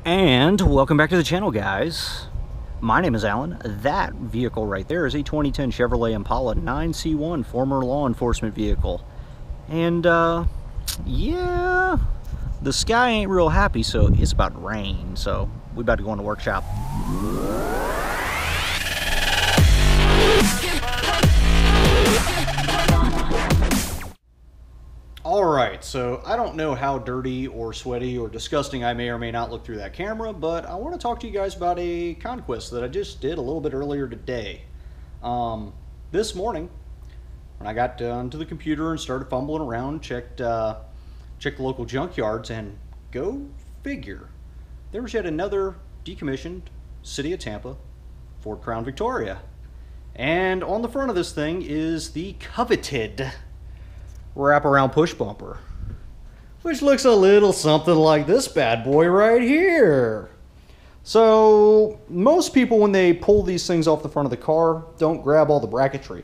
And welcome back to the channel, guys. My name is Alan. That vehicle right there is a 2010 Chevrolet Impala 9C1, former law enforcement vehicle. And yeah, the sky ain't real happy, so it's about to rain, so we about to go in the workshop. Alright, so I don't know how dirty or sweaty or disgusting I may or may not look through that camera, but I want to talk to you guys about a conquest that I just did a little bit earlier today. This morning, when I got onto the computer and started fumbling around, checked the local junkyards, and go figure, there was yet another decommissioned City of Tampa Ford Crown Victoria. And on the front of this thing is the coveted wraparound push bumper, which looks a little something like this bad boy right here. So most people, when they pull these things off the front of the car, don't grab all the bracketry,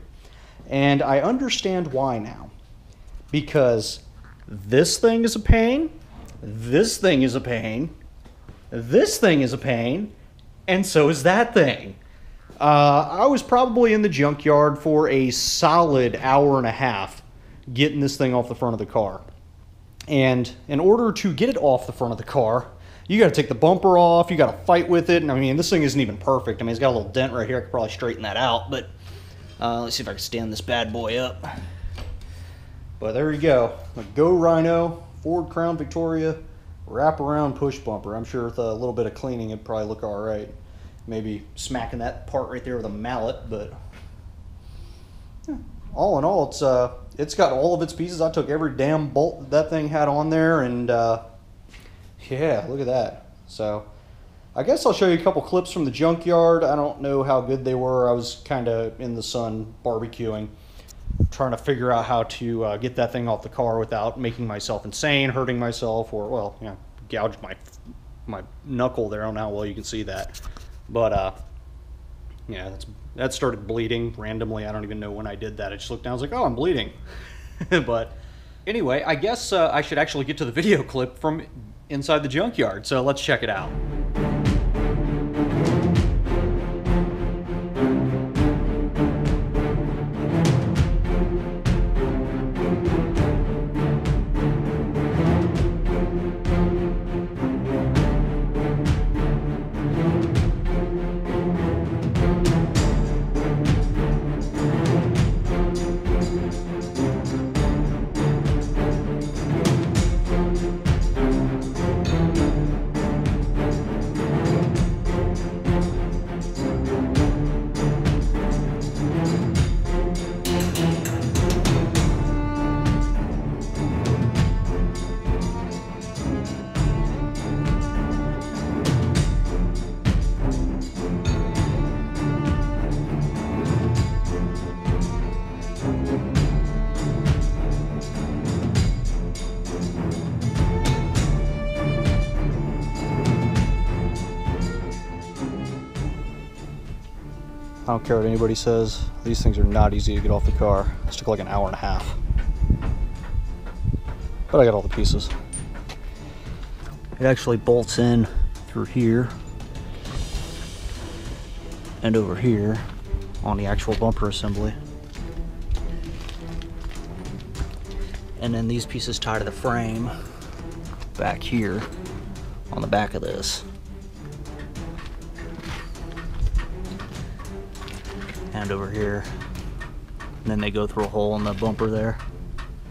and I understand why now, because this thing is a pain, this thing is a pain, this thing is a pain, and so is that thing. I was probably in the junkyard for a solid hour and a half getting this thing off the front of the car. And in order to get it off the front of the car, you got to take the bumper off, you got to fight with it, and I mean, this thing isn't even perfect. I mean, it's got a little dent right here. I could probably straighten that out, but let's see if I can stand this bad boy up. But there you go, a GoRhino Ford Crown Victoria wraparound push bumper. I'm sure with a little bit of cleaning it'd probably look all right. Maybe smacking that part right there with a mallet, but yeah, all in all, it's got all of its pieces. I took every damn bolt that thing had on there, and yeah, look at that. So I guess I'll show you a couple clips from the junkyard. I don't know how good they were. I was kind of in the sun barbecuing, trying to figure out how to get that thing off the car without making myself insane, hurting myself, or, well, you know, gouged my knuckle there. I don't know how well you can see that, but yeah, that started bleeding randomly. I don't even know when I did that. I just looked down, I was like, oh, I'm bleeding. But anyway, I guess I should actually get to the video clip from inside the junkyard, so let's check it out. I don't care what anybody says, these things are not easy to get off the car. This took like an hour and a half. But I got all the pieces. It actually bolts in through here and over here on the actual bumper assembly. And then these pieces tie to the frame back here on the back of this. And over here, and then they go through a hole in the bumper there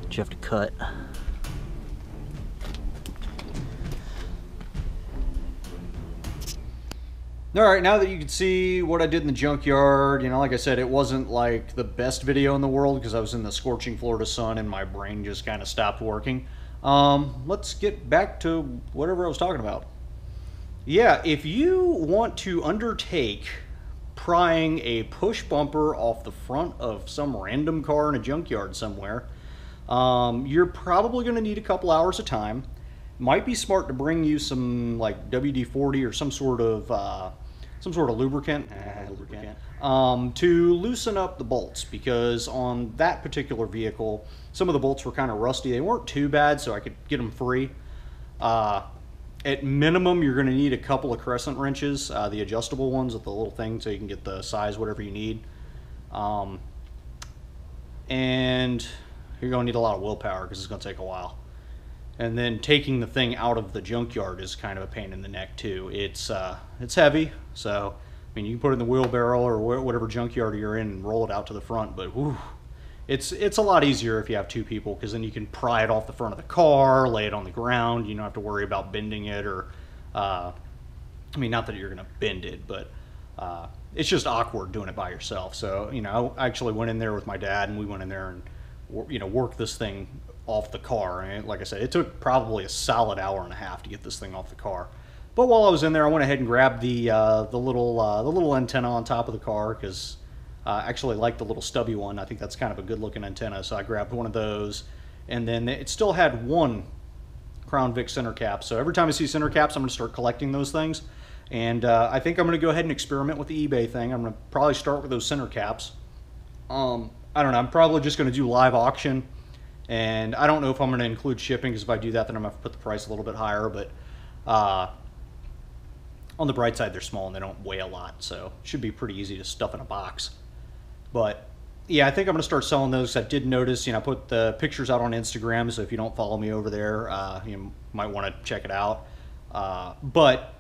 that you have to cut. Alright, now that you can see what I did in the junkyard, you know, like I said, it wasn't like the best video in the world because I was in the scorching Florida sun and my brain just kind of stopped working. Let's get back to whatever I was talking about. Yeah, if you want to undertake prying a push bumper off the front of some random car in a junkyard somewhere, you're probably going to need a couple hours of time. Might be smart to bring you some like WD-40 or some sort of lubricant, to loosen up the bolts, because on that particular vehicle some of the bolts were kind of rusty. They weren't too bad, so I could get them free. At minimum, you're going to need a couple of crescent wrenches, the adjustable ones with the little thing so you can get the size, whatever you need. And you're going to need a lot of willpower because it's going to take a while. And then taking the thing out of the junkyard is kind of a pain in the neck too. It's heavy, so I mean you can put it in the wheelbarrow or whatever junkyard you're in and roll it out to the front. But whew, it's a lot easier if you have two people, because then you can pry it off the front of the car, lay it on the ground. You don't have to worry about bending it, or I mean, not that you're going to bend it, but it's just awkward doing it by yourself. So I actually went in there with my dad, and we went in there and worked this thing off the car. And like I said, it took probably a solid hour and a half to get this thing off the car. But while I was in there, I went ahead and grabbed the little antenna on top of the car, because I actually like the little stubby one. I think that's kind of a good looking antenna, so I grabbed one of those. And then it still had one Crown Vic center cap, so every time I see center caps, I'm going to start collecting those things. And I think I'm going to go ahead and experiment with the eBay thing. I'm going to probably start with those center caps. I don't know, I'm probably just going to do live auction. And I don't know if I'm going to include shipping, because if I do that, then I'm going to have to put the price a little bit higher. But on the bright side, they're small and they don't weigh a lot, so it should be pretty easy to stuff in a box. But yeah, I think I'm going to start selling those. I did notice, I put the pictures out on Instagram, so if you don't follow me over there, you might want to check it out. But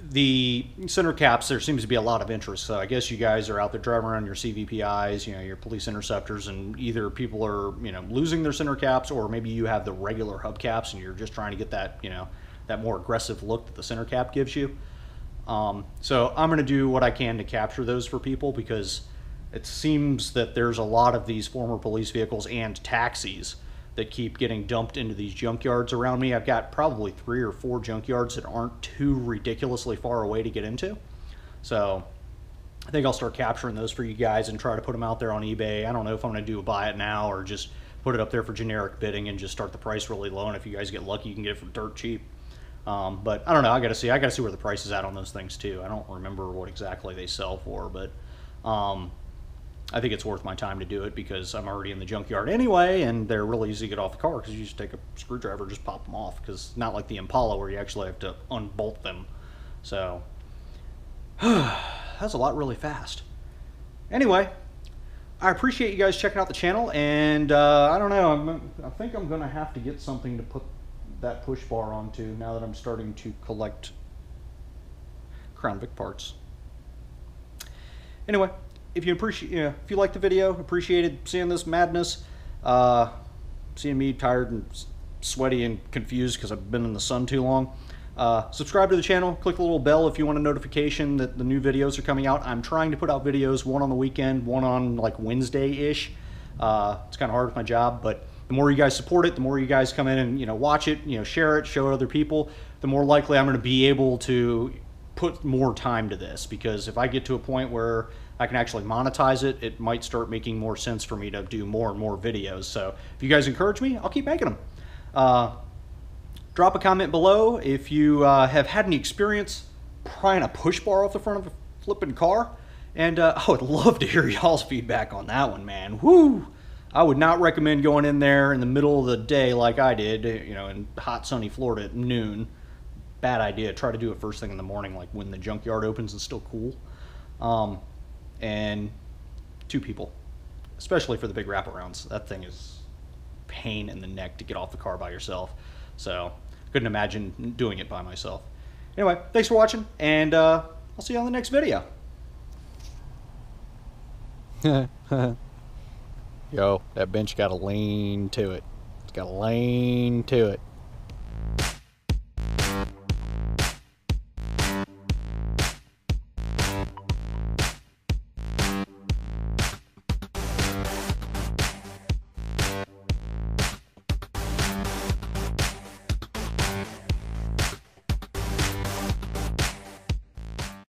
the center caps, there seems to be a lot of interest. So I guess you guys are out there driving around your CVPIs, your police interceptors, and either people are, losing their center caps, or maybe you have the regular hubcaps and you're just trying to get that, that more aggressive look that the center cap gives you. So I'm going to do what I can to capture those for people, because it seems that there's a lot of these former police vehicles and taxis that keep getting dumped into these junkyards around me. I've got probably 3 or 4 junkyards that aren't too ridiculously far away to get into. So I think I'll start capturing those for you guys and try to put them out there on eBay. I don't know if I'm going to do a buy it now or just put it up there for generic bidding and just start the price really low. And if you guys get lucky, you can get it for dirt cheap. But I don't know. I got to see where the price is at on those things too. I don't remember what exactly they sell for, but I think it's worth my time to do it, because I'm already in the junkyard anyway, and they're really easy to get off the car, because you just take a screwdriver, just pop them off, because it's not like the Impala where you actually have to unbolt them. So that's a lot really fast. Anyway, I appreciate you guys checking out the channel, and I don't know, I think I'm going to have to get something to put that push bar onto now that I'm starting to collect Crown Vic parts. Anyway, if you if you liked the video, appreciated seeing this madness, seeing me tired and sweaty and confused because I've been in the sun too long. Subscribe to the channel, click the little bell if you want a notification that the new videos are coming out. I'm trying to put out videos, one on the weekend, one on like Wednesday-ish. It's kind of hard with my job, but the more you guys support it, the more you guys come in and watch it, share it, show other people, the more likely I'm going to be able to put more time to this, because if I get to a point where I can actually monetize it, it might start making more sense for me to do more and more videos. So if you guys encourage me, I'll keep making them. Drop a comment below if you have had any experience prying a push bar off the front of a flipping car. And I would love to hear y'all's feedback on that one, man. Woo! I would not recommend going in there in the middle of the day like I did, in hot sunny Florida at noon. Bad idea. Try to do it first thing in the morning, like when the junkyard opens and it's still cool. And 2 people, especially for the big wraparounds. That thing is pain in the neck to get off the car by yourself. So couldn't imagine doing it by myself. Anyway, thanks for watching, and I'll see you on the next video. Yo, that bench got a lean to it. It's got a lean to it.